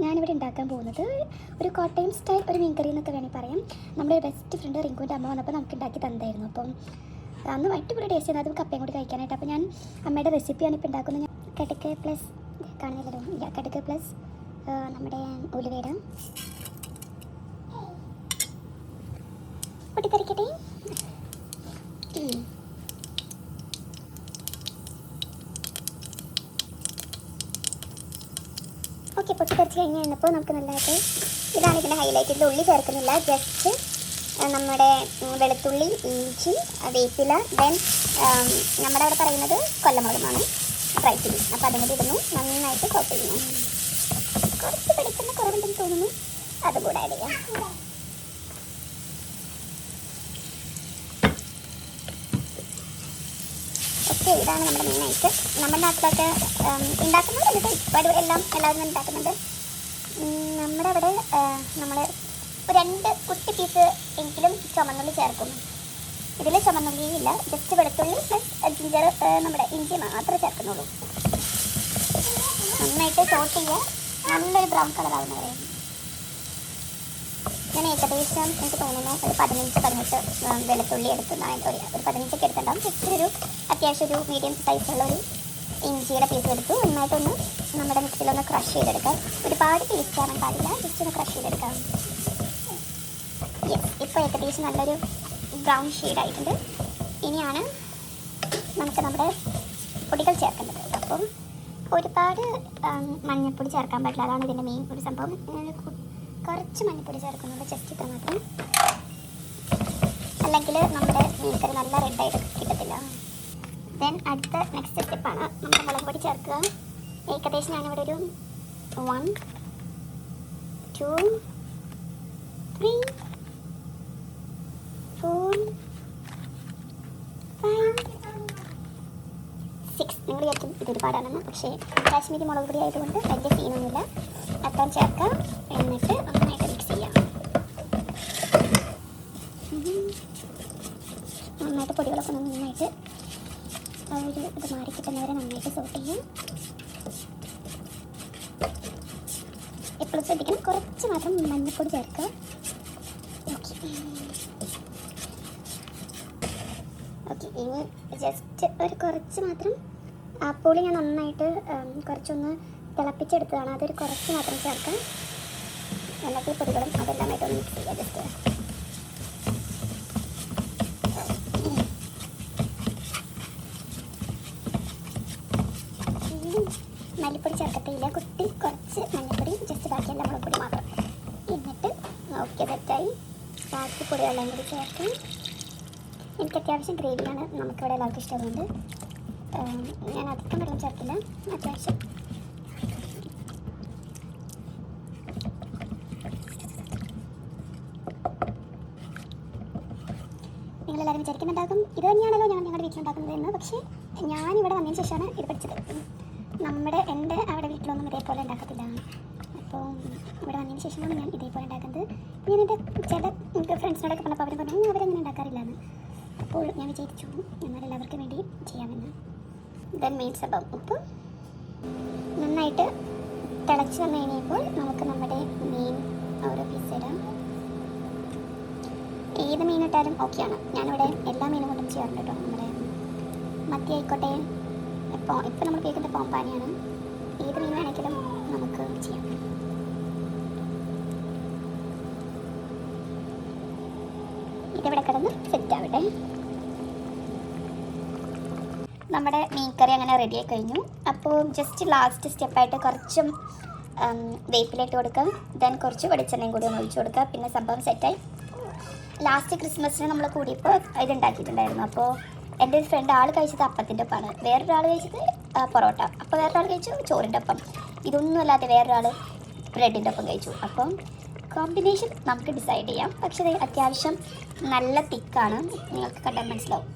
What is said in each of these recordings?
ഞാനിവിടെ ഉണ്ടാക്കാൻ പോകുന്നത് ഒരു കോട്ടയം സ്റ്റൈൽ ഒരു മീൻകറി എന്നൊക്കെ വേണമെങ്കിൽ പറയാം. നമ്മുടെ ബെസ്റ്റ് ഫ്രണ്ട് റിങ്കുവിൻ്റെ അമ്മ വന്നപ്പോൾ നമുക്ക് ഉണ്ടാക്കി തന്നായിരുന്നു. അപ്പം അന്ന് അടിപൊളി ടേസ്റ്റ് ചെയ്യുന്നത് അതും കപ്പയും കൂടി കഴിക്കാനായിട്ട്. അപ്പോൾ ഞാൻ അമ്മയുടെ റെസിപ്പിയാണ് ഇപ്പോൾ ഉണ്ടാക്കുന്നത്. കടുക് പ്ലസ് കാണുന്നില്ലല്ലോ, ഇല്ല, കടുക് പ്ലസ് നമ്മുടെ ഉലുവയുടെ പൊട്ടിത്തെറിക്കട്ടെ. ഓക്കെ, പൊട്ടിത്തെറിച്ച് കഴിഞ്ഞ് കഴിഞ്ഞപ്പോൾ നമുക്ക് നല്ലതായിട്ട് ഇതാണ് ഇതിൻ്റെ ഹൈലൈറ്റ്. ഇതിൽ ഉള്ളി ചേർക്കുന്നില്ല, ജസ്റ്റ് നമ്മുടെ വെളുത്തുള്ളി, ഇഞ്ചി, വേപ്പില, ദെൻ നമ്മുടെ അവിടെ പറയുന്നത് കൊല്ലമുളകുമാണ്, ഫ്രൈ ചില്ലി. അപ്പോൾ അതും കൂടി ഇടുന്നു, നന്നായിട്ട് കോട്ട് ചെയ്യുന്നു. കുറച്ച് പിടിക്കുന്ന കുറവുണ്ടെന്ന് തോന്നുന്നു, അതുകൂടെ ആഡ് ചെയ്യാം. ഓക്കെ, ഇതാണ് നമ്മുടെ മെയിനായിട്ട്. നമ്മുടെ നാട്ടിലൊക്കെ ഉണ്ടാക്കുന്നുണ്ട്, ഇപ്പോൾ എല്ലാം എല്ലാവരും ഉണ്ടാക്കുന്നുണ്ട്. നമ്മുടെ അവിടെ നമ്മൾ ഒരു 2 കുട്ടി പീസ് എങ്കിലും ചുമന്നുള്ളി ചേർക്കുന്നു. ഇതിൽ ചുമന്നുള്ളി ഇല്ല, ജസ്റ്റ് വെളുത്തുള്ളി പ്ലസ് ജിഞ്ചർ, നമ്മുടെ ഇഞ്ചി മാത്രമേ ചേർക്കുന്നുള്ളൂ. നന്നായിട്ട് സോട്ട് ചെയ്യുക, നല്ലൊരു ബ്രൗൺ കളർ ആവുന്നവരെ. ഞാൻ ഏകദേശം എനിക്ക് തോന്നുന്നു ഒരു 15-18 വെളുത്തുള്ളി എടുക്കുന്നതാണ്, ഒരു 15 എടുത്തിട്ടുണ്ടാവും. ജസ്റ്റ് ഒരു അത്യാവശ്യം ഒരു മീഡിയം സൈസുള്ള ഒരു ഇഞ്ചിയുടെ പീസ് എടുത്തു. നന്നായിട്ടൊന്ന് നമ്മുടെ മിക്സിയിലൊന്ന് ക്രഷ് ചെയ്തെടുക്കാം. ഒരുപാട് പേസ്റ്റ് ആവാൻ പാടില്ല, ജസ്റ്റ് ഒന്ന് ക്രഷ് ചെയ്തെടുക്കാം. യെസ്, ഇപ്പോൾ ഏകദേശം നല്ലൊരു ബ്രൗൺ ഷെയ്ഡായിട്ടുണ്ട്. ഇനിയാണ് നമുക്ക് നമ്മുടെ പൊടികൾ ചേർക്കേണ്ടത്. അപ്പം ഒരുപാട് മഞ്ഞൾപ്പൊടി ചേർക്കാൻ പറ്റില്ല, അതാണ് ഇതിൻ്റെ മെയിൻ ഒരു സംഭവം. കുറച്ച് മഞ്ഞൾപ്പൊടി ചേർക്കുന്നുണ്ട്, ജസ്റ്റ് ഇത്ര മാത്രം, അല്ലെങ്കിൽ നമ്മുടെ മീൻകറി നല്ല റെഡായിട്ട് കിട്ടത്തില്ല. ദെൻ അടുത്ത നെക്സ്റ്റ് സ്റ്റെപ്പാണ് നമ്മുടെ മുളക് പൊടി ചേർക്കുക. ഏകദേശം ഞാനിവിടെ ഒരു 1 2 3 4 5 6 നിങ്ങൾ വിചാരിക്കും ഇത് ഒരുപാടാണെന്ന്, പക്ഷേ കാശ്മീരി മുളക് പൊടി ആയതുകൊണ്ട് വലിയ സീനൊന്നുമില്ല. അത്രയും ചേർക്കാം. എന്നിട്ട് നന്നായിട്ട് മിക്സ് ചെയ്യാം. നന്നായിട്ട് പൊടികളൊക്കെ നന്നായിട്ട് ഒരു ഇത് മാറി കിട്ടുന്നവരെ നന്നായിട്ട് സോട്ട് ചെയ്യാം. എപ്പോഴും ശ്രദ്ധിക്കണം, കുറച്ച് മാത്രം മഞ്ഞൾപ്പൊടി ചേർക്കുക. ഓക്കെ, ഇനി ജസ്റ്റ് ഒരു കുറച്ച് മാത്രം പുളി ഞാൻ നന്നായിട്ട് കുറച്ചൊന്ന് തിളപ്പിച്ചെടുത്തതാണ്, അതൊരു കുറച്ച് മാത്രം ചേർക്കാം. എന്നിട്ട് ഈ പൊടികളും അതെല്ലാമായിട്ടൊന്ന് മിക്സ് ചെയ്യുക. ജസ്റ്റ് മല്ലിപ്പൊടി ചേർക്കത്തില്ല, കുട്ടി കുറച്ച് മഞ്ഞൾപ്പൊടി, ജസ്റ്റ് ബാക്കിയെല്ലാം മുളക് മാത്രം. എന്നിട്ട് ഓക്കെ, സെറ്റായി. ബാക്കി പൊടികളെല്ലാം കൂടി ചേർക്കാം. എനിക്ക് അത്യാവശ്യം ഗ്രേവിയാണ് നമുക്കിവിടെ എല്ലാവർക്കും ഇഷ്ടമുണ്ട്. ഞാൻ അധികം വെള്ളം ചേർക്കില്ല, അത്യാവശ്യം. നിങ്ങളെല്ലാവരും വിചാരിക്കുന്നുണ്ടാകും ഇത് തന്നെയാണല്ലോ ഞങ്ങളുടെ വീട്ടിലുണ്ടാക്കുന്നത് എന്ന്. പക്ഷേ ഞാനിവിടെ വന്നതിന് ശേഷമാണ് ഇത് പഠിച്ചത്. എൻ്റെ അവിടെ വീട്ടിലൊന്നും ഇതേപോലെ ഉണ്ടാക്കത്തില്ല. അപ്പോൾ ഇവിടെ വന്നതിന് ശേഷമാണ് ഞാൻ ഇതേപോലെ ഉണ്ടാക്കുന്നത്. ഞാൻ എൻ്റെ ചില ഫ്രണ്ട്സിനോടൊക്കെ പറഞ്ഞപ്പോൾ അവർ പറഞ്ഞു അവരങ്ങനെ ഉണ്ടാക്കാറില്ല എന്ന്. അപ്പോൾ ഞാൻ വിചാരിച്ചു എന്നാൽ എല്ലാവർക്കും വേണ്ടി ചെയ്യാമെന്ന്. ദെൻ മെയിൻ സംഭവം ഉപ്പ് നന്നായിട്ട് തിളച്ച് വന്നു കഴിയുമ്പോൾ നമുക്ക് നമ്മുടെ മീൻ ഓരോ പീസ് ഇടാം. ഏത് മീൻ ഇട്ടാലും ഓക്കെയാണ്. ഞാനിവിടെ എല്ലാ മീനും കൊണ്ടും ചെയ്യാറുണ്ട് കേട്ടോ. നമ്മുടെ മത്തി ആയിക്കോട്ടെ, ഇപ്പോൾ നമ്മൾ ഉപയോഗിക്കുന്ന പോമ്പാനിയാണ്. ഏത് മീൻ വേണമെങ്കിലും നമുക്ക് ചെയ്യാം. ഇതിവിടെ കിടന്ന് സെറ്റ് ആവട്ടെ. നമ്മുടെ മീൻകറി അങ്ങനെ റെഡി ആയി കഴിഞ്ഞു. അപ്പോൾ ജസ്റ്റ് ലാസ്റ്റ് സ്റ്റെപ്പായിട്ട് കുറച്ചും വേപ്പിലിട്ട് കൊടുക്കാം. ദെൻ കുറച്ച് വെളിച്ചെണ്ണയും കൂടി ഒന്ന് ഒഴിച്ചു കൊടുക്കുക. പിന്നെ സംഭവം സെറ്റായി. ലാസ്റ്റ് ക്രിസ്മസിന് നമ്മൾ കൂടിയപ്പോൾ ഇതുണ്ടാക്കിയിട്ടുണ്ടായിരുന്നു. അപ്പോൾ എൻ്റെ ഒരു ഫ്രണ്ട് ആൾ കഴിച്ചത് അപ്പത്തിൻ്റെ ഒപ്പമാണ്, വേറൊരാൾ കഴിച്ചത് പൊറോട്ട, അപ്പോൾ വേറൊരാൾ കഴിച്ചു ചോറിൻ്റെ ഒപ്പം. ഇതൊന്നും അല്ലാതെ വേറൊരാൾ ബ്രെഡിൻ്റെ ഒപ്പം കഴിച്ചു. അപ്പം കോമ്പിനേഷൻ നമുക്ക് ഡിസൈഡ് ചെയ്യാം. പക്ഷേ അത്യാവശ്യം നല്ല തിക്കാണ്, നിങ്ങൾക്ക് കണ്ടാൽ മനസ്സിലാവും.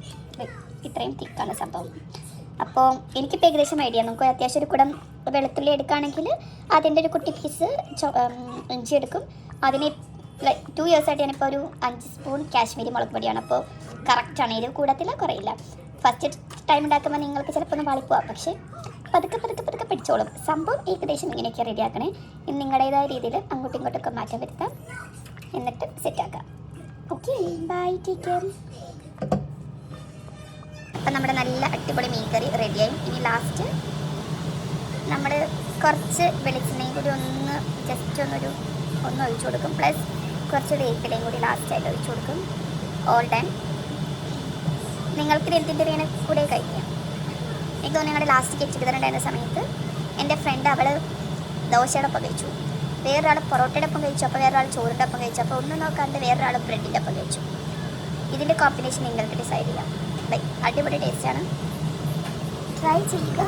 ഇത്രയും തിക്കാണ് സംഭവം. അപ്പോൾ എനിക്കിപ്പോൾ ഏകദേശം ഐഡിയ. നമുക്ക് അത്യാവശ്യം ഒരു കുടം വെളുത്തുള്ളി എടുക്കുകയാണെങ്കിൽ അതിൻ്റെ ഒരു കുട്ടി പീസ് ഇഞ്ചി എടുക്കും. അതിന് 2 ഇയേഴ്സായിട്ട് ഞാനിപ്പോൾ ഒരു 5 സ്പൂൺ കാശ്മീരി മുളക് പൊടിയാണ്. അപ്പോൾ കറക്റ്റാണ്, എരിവ് കൂടത്തില്ല കുറയില്ല. ഫസ്റ്റ് ടൈം ഉണ്ടാക്കുമ്പോൾ നിങ്ങൾക്ക് ചിലപ്പോൾ ഒന്ന് വാളിപ്പോവാം, പക്ഷേ പതുക്കെ പതുക്കെ പതുക്കെ പിടിച്ചോളും. സംഭവം ഏകദേശം ഇങ്ങനെയൊക്കെ റെഡിയാക്കണേ. ഇനി നിങ്ങളുടേതായ രീതിയിൽ അങ്ങോട്ടും ഇങ്ങോട്ടൊക്കെ മാറ്റം വരുത്താം, എന്നിട്ട് സെറ്റാക്കാം. Okay, bye, take care. അപ്പം നമ്മുടെ നല്ല അടിപൊളി മീൻ കറി റെഡിയായി. ഇനി ലാസ്റ്റ് നമ്മൾ കുറച്ച് വെളിച്ചെണ്ണയും കൂടി ജസ്റ്റ് ഒന്ന് ഒഴിച്ചു കൊടുക്കും. പ്ലസ് കുറച്ച് വേപ്പിലയും കൂടി ലാസ്റ്റായിട്ട് ഒഴിച്ചു കൊടുക്കും. ഓൾ ടൈം നിങ്ങൾക്ക് എന്തിൻ്റെ കൂടെ കഴിക്കാം. എനിക്ക് തോന്നുന്നു ഞങ്ങളുടെ ലാസ്റ്റ് ഗെറ്റ് ടുഗദർ ഉണ്ടായിരുന്ന സമയത്ത് എൻ്റെ ഫ്രണ്ട് അവൾ ദോശയുടെ ഒപ്പം കഴിച്ചു, വേറൊരാൾ പൊറോട്ടയുടെ ഒപ്പം കഴിച്ചു, അപ്പോൾ വേറൊരാൾ ചോറിൻ്റെ ഒപ്പം കഴിച്ചു, അപ്പോൾ ഒന്നും നോക്കാണ്ട് വേറൊരാൾ ബ്രെഡിൻ്റെ ഒപ്പം കഴിച്ചു. ഇതിൻ്റെ കോമ്പിനേഷൻ നിങ്ങൾക്ക് ഡിസൈഡ് ചെയ്യാം. അടിപൊളി ടേസ്റ്റാണ്, ട്രൈ ചെയ്യുക.